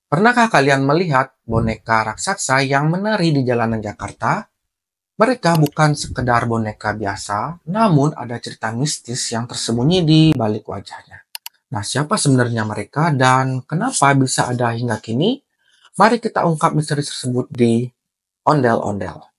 Pernahkah kalian melihat boneka raksasa yang menari di jalanan Jakarta? Mereka bukan sekedar boneka biasa, namun ada cerita mistis yang tersembunyi di balik wajahnya. Nah, siapa sebenarnya mereka dan kenapa bisa ada hingga kini? Mari kita ungkap misteri tersebut di Ondel-Ondel.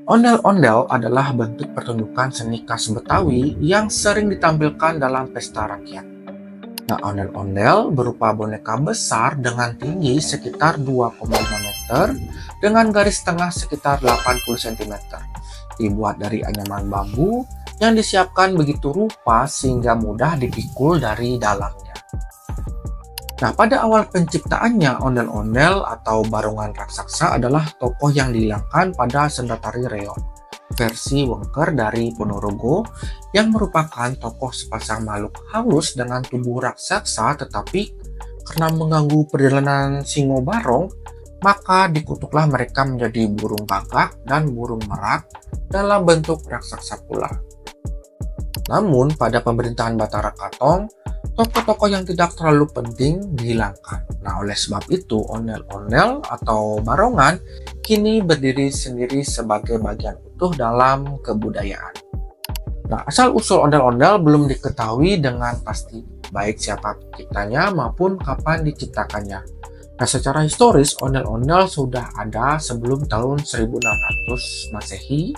Ondel-ondel adalah bentuk pertunjukan seni khas Betawi yang sering ditampilkan dalam pesta rakyat. Nah, ondel-ondel berupa boneka besar dengan tinggi sekitar 2,5 meter dengan garis tengah sekitar 80 cm. Dibuat dari anyaman bambu yang disiapkan begitu rupa sehingga mudah dipikul dari dalamnya. Nah, pada awal penciptaannya, ondel-ondel atau barongan raksasa adalah tokoh yang dihilangkan pada Sendatari Reog, versi Wengker dari Ponorogo, yang merupakan tokoh sepasang makhluk halus dengan tubuh raksasa, tetapi karena mengganggu perjalanan Singo Barong, maka dikutuklah mereka menjadi burung gagak dan burung merak dalam bentuk raksasa pula. Namun, pada pemerintahan Batara Katong, tokoh-tokoh yang tidak terlalu penting dihilangkan. Nah, oleh sebab itu, ondel-ondel atau barongan kini berdiri sendiri sebagai bagian utuh dalam kebudayaan. Nah, asal-usul ondel-ondel belum diketahui dengan pasti, baik siapa penciptanya maupun kapan diciptakannya. Nah, secara historis, ondel-ondel sudah ada sebelum tahun 1600 Masehi.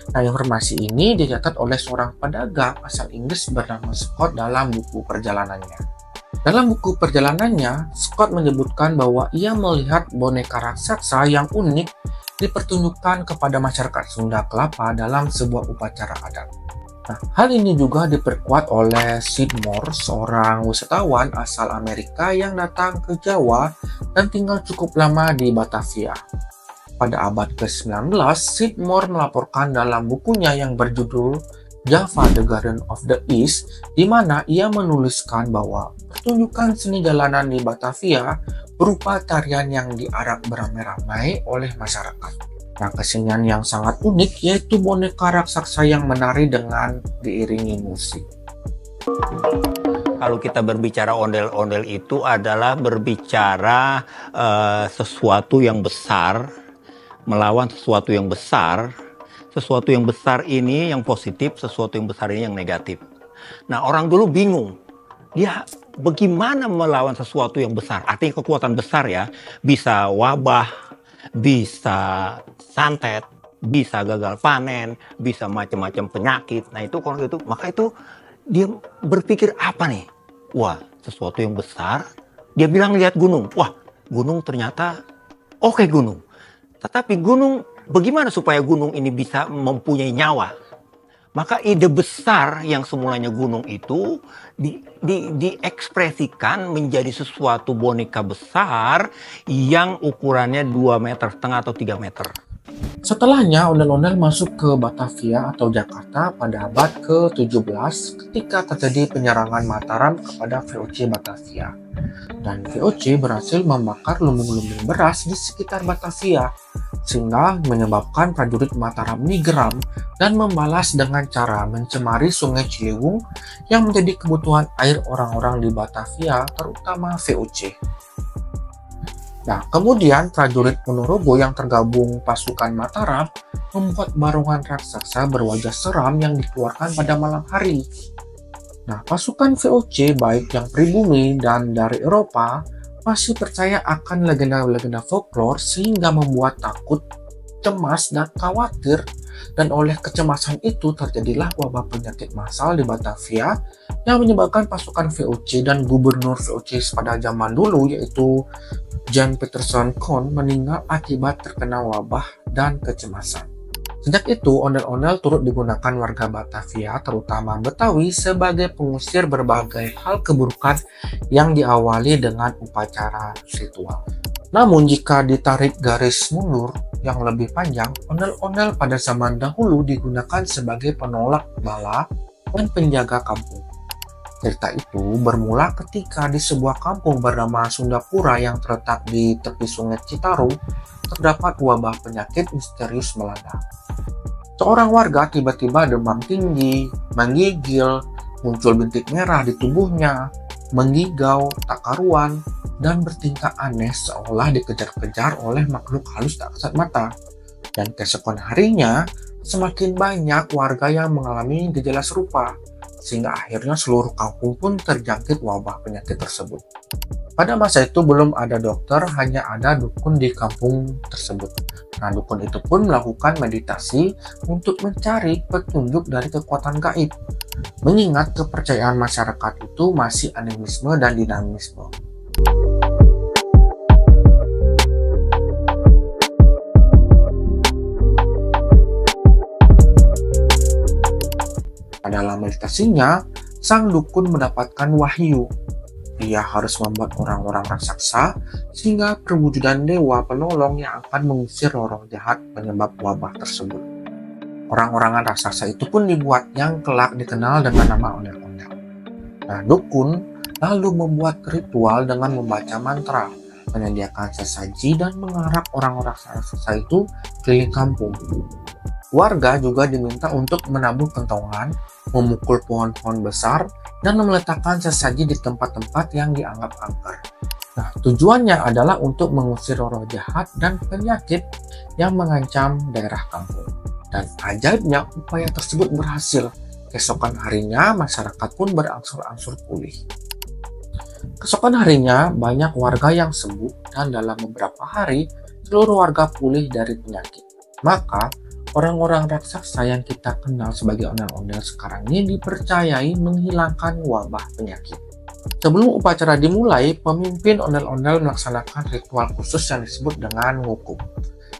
Nah, informasi ini dicatat oleh seorang pedagang asal Inggris bernama Scott dalam buku perjalanannya. Dalam buku perjalanannya, Scott menyebutkan bahwa ia melihat boneka raksasa yang unik dipertunjukkan kepada masyarakat Sunda Kelapa dalam sebuah upacara adat. Nah, hal ini juga diperkuat oleh Sid Moore, seorang wisatawan asal Amerika yang datang ke Jawa dan tinggal cukup lama di Batavia. Pada abad ke-19, Sid Moore melaporkan dalam bukunya yang berjudul Java The Garden of the East, di mana ia menuliskan bahwa pertunjukan seni jalanan di Batavia berupa tarian yang diarak beramai-ramai oleh masyarakat. Nah, kesenian yang sangat unik yaitu boneka raksasa yang menari dengan diiringi musik. Kalau kita berbicara ondel-ondel itu adalah berbicara sesuatu yang besar, melawan sesuatu yang besar. Sesuatu yang besar ini yang positif, sesuatu yang besar ini yang negatif. Nah, orang dulu bingung. Dia bagaimana melawan sesuatu yang besar? Artinya kekuatan besar ya. Bisa wabah, bisa santet, bisa gagal panen, bisa macam-macam penyakit. Nah, itu kalau gitu, maka itu dia berpikir apa nih? Wah, sesuatu yang besar. Dia bilang lihat gunung. Wah, gunung ternyata oke gunung. Tetapi gunung, bagaimana supaya gunung ini bisa mempunyai nyawa? Maka ide besar yang semulanya gunung itu diekspresikan menjadi sesuatu boneka besar yang ukurannya 2,5 meter atau 3 meter. Setelahnya, ondel-ondel masuk ke Batavia atau Jakarta pada abad ke-17 ketika terjadi penyerangan Mataram kepada VOC Batavia. Dan VOC berhasil membakar lumbung-lumbung beras di sekitar Batavia, sehingga menyebabkan prajurit Mataram ini geram dan membalas dengan cara mencemari Sungai Ciliwung yang menjadi kebutuhan air orang-orang di Batavia, terutama VOC. Nah, kemudian prajurit Ponorogo yang tergabung pasukan Mataram membuat barongan raksasa berwajah seram yang dikeluarkan pada malam hari. Nah, pasukan VOC baik yang pribumi dan dari Eropa masih percaya akan legenda-legenda folklore sehingga membuat takut, cemas, dan khawatir. Dan oleh kecemasan itu terjadilah wabah penyakit massal di Batavia yang menyebabkan pasukan VOC dan gubernur VOC pada zaman dulu yaitu Jan Peterson Kohn meninggal akibat terkena wabah dan kecemasan. Sejak itu, ondel-ondel turut digunakan warga Batavia, terutama Betawi, sebagai pengusir berbagai hal keburukan yang diawali dengan upacara ritual. Namun, jika ditarik garis mundur yang lebih panjang, ondel-ondel pada zaman dahulu digunakan sebagai penolak bala dan penjaga kampung. Cerita itu bermula ketika di sebuah kampung bernama Sundapura yang terletak di tepi Sungai Citarum terdapat wabah penyakit misterius melanda. Seorang warga tiba-tiba demam tinggi, menggigil, muncul bintik merah di tubuhnya, menggigau, tak karuan, dan bertingkah aneh seolah dikejar-kejar oleh makhluk halus tak kasat mata. Dan keesokan harinya, semakin banyak warga yang mengalami gejala serupa, sehingga akhirnya seluruh kampung pun terjangkit wabah penyakit tersebut. Pada masa itu belum ada dokter, hanya ada dukun di kampung tersebut. Nah, dukun itu pun melakukan meditasi untuk mencari petunjuk dari kekuatan gaib, mengingat kepercayaan masyarakat itu masih animisme dan dinamisme. Dalam meditasinya, sang dukun mendapatkan wahyu. Dia harus membuat orang-orang raksasa sehingga perwujudan dewa penolong yang akan mengusir roh-roh jahat penyebab wabah tersebut. Orang-orangan raksasa itu pun dibuat yang kelak dikenal dengan nama ondel-ondel. Nah, dukun lalu membuat ritual dengan membaca mantra, menyediakan sesaji dan mengarap orang-orang raksasa itu keliling kampung. Warga juga diminta untuk menabuh kentongan, memukul pohon-pohon besar, dan meletakkan sesaji di tempat-tempat yang dianggap angker. Nah, tujuannya adalah untuk mengusir roh jahat dan penyakit yang mengancam daerah kampung. Dan ajaibnya, upaya tersebut berhasil. Keesokan harinya, masyarakat pun berangsur-angsur pulih. Keesokan harinya, banyak warga yang sembuh, dan dalam beberapa hari, seluruh warga pulih dari penyakit. Maka, orang-orang raksasa yang kita kenal sebagai ondel-ondel sekarang ini dipercayai menghilangkan wabah penyakit. Sebelum upacara dimulai, pemimpin ondel-ondel melaksanakan ritual khusus yang disebut dengan ngukub.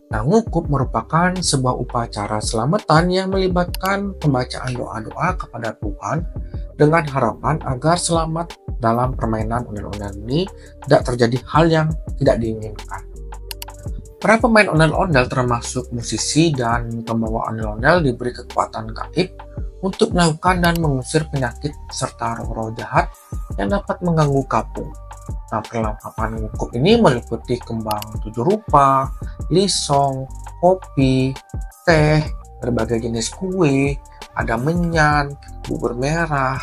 Nah, ngukub merupakan sebuah upacara selamatan yang melibatkan pembacaan doa-doa kepada Tuhan dengan harapan agar selamat dalam permainan ondel-ondel ini tidak terjadi hal yang tidak diinginkan. Para pemain ondel-ondel termasuk musisi dan pembawa ondel-ondel diberi kekuatan gaib untuk melakukan dan mengusir penyakit serta roh-roh jahat yang dapat mengganggu kampung. Nah, perlengkapan ngukub ini meliputi kembang 7 rupa, lisong, kopi, teh, berbagai jenis kue, ada menyan, bubur merah,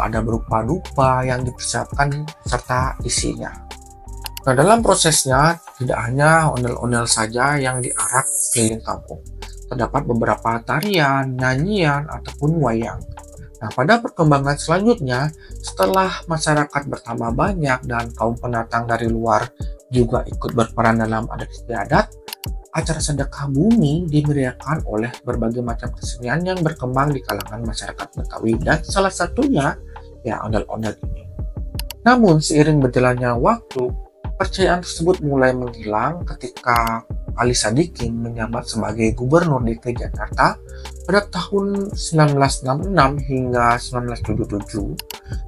ada berupa dupa yang dipersiapkan serta isinya. Nah, dalam prosesnya tidak hanya ondel-ondel saja yang diarak keliling kampung. Terdapat beberapa tarian, nyanyian, ataupun wayang. Nah, pada perkembangan selanjutnya, setelah masyarakat bertambah banyak dan kaum pendatang dari luar juga ikut berperan dalam adat istiadat, acara sedekah bumi dimeriahkan oleh berbagai macam kesenian yang berkembang di kalangan masyarakat Betawi, dan salah satunya ya ondel-ondel ini. Namun, seiring berjalannya waktu, percayaan tersebut mulai menghilang ketika Ali Sadikin menjabat sebagai Gubernur DKI Jakarta pada tahun 1966 hingga 1977.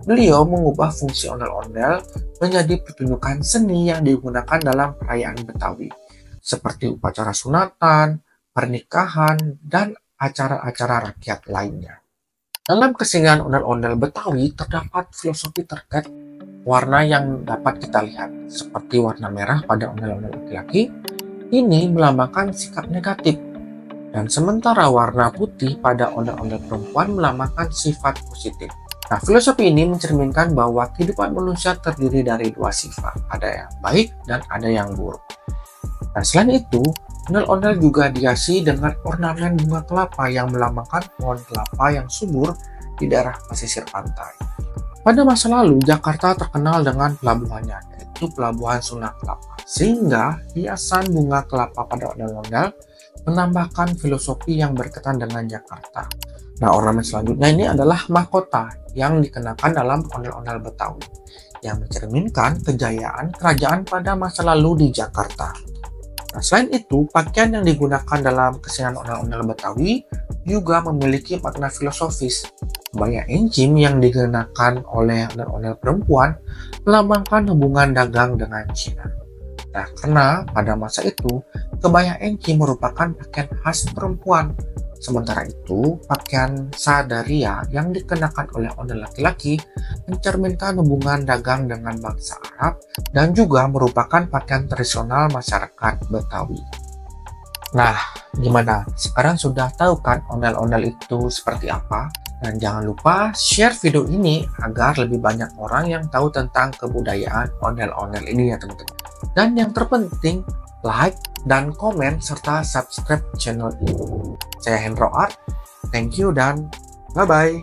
Beliau mengubah fungsi ondel-ondel menjadi pertunjukan seni yang digunakan dalam perayaan Betawi, seperti upacara sunatan, pernikahan, dan acara-acara rakyat lainnya. Dalam kesenian ondel-ondel Betawi terdapat filosofi terkait warna yang dapat kita lihat, seperti warna merah pada ondel-ondel laki-laki, ini melambangkan sikap negatif, dan sementara warna putih pada ondel-ondel perempuan melambangkan sifat positif. Nah, filosofi ini mencerminkan bahwa kehidupan manusia terdiri dari dua sifat, ada yang baik dan ada yang buruk. Nah, selain itu, ondel-ondel juga dihiasi dengan ornamen bunga kelapa yang melambangkan pohon kelapa yang subur di daerah pesisir pantai. Pada masa lalu, Jakarta terkenal dengan pelabuhannya, yaitu Pelabuhan Sunda Kelapa, sehingga hiasan bunga kelapa pada ondel-ondel menambahkan filosofi yang berkaitan dengan Jakarta. Nah, ornamen selanjutnya ini adalah mahkota yang dikenakan dalam ondel-ondel Betawi, yang mencerminkan kejayaan kerajaan pada masa lalu di Jakarta. Nah, selain itu, pakaian yang digunakan dalam kesenian ondel-ondel Betawi juga memiliki makna filosofis. Kebaya encim yang dikenakan oleh ondel-ondel perempuan melambangkan hubungan dagang dengan Cina. Nah, karena pada masa itu, kebaya encim merupakan pakaian khas perempuan Sementara itu, pakaian sadaria yang dikenakan oleh ondel laki-laki mencerminkan hubungan dagang dengan bangsa Arab dan juga merupakan pakaian tradisional masyarakat Betawi. Nah, gimana? Sekarang sudah tahu kan ondel-ondel itu seperti apa? Dan jangan lupa share video ini agar lebih banyak orang yang tahu tentang kebudayaan ondel-ondel ini ya teman-teman. Dan yang terpenting, like dan komen serta subscribe channel ini. Saya Hendro Art, thank you dan bye-bye.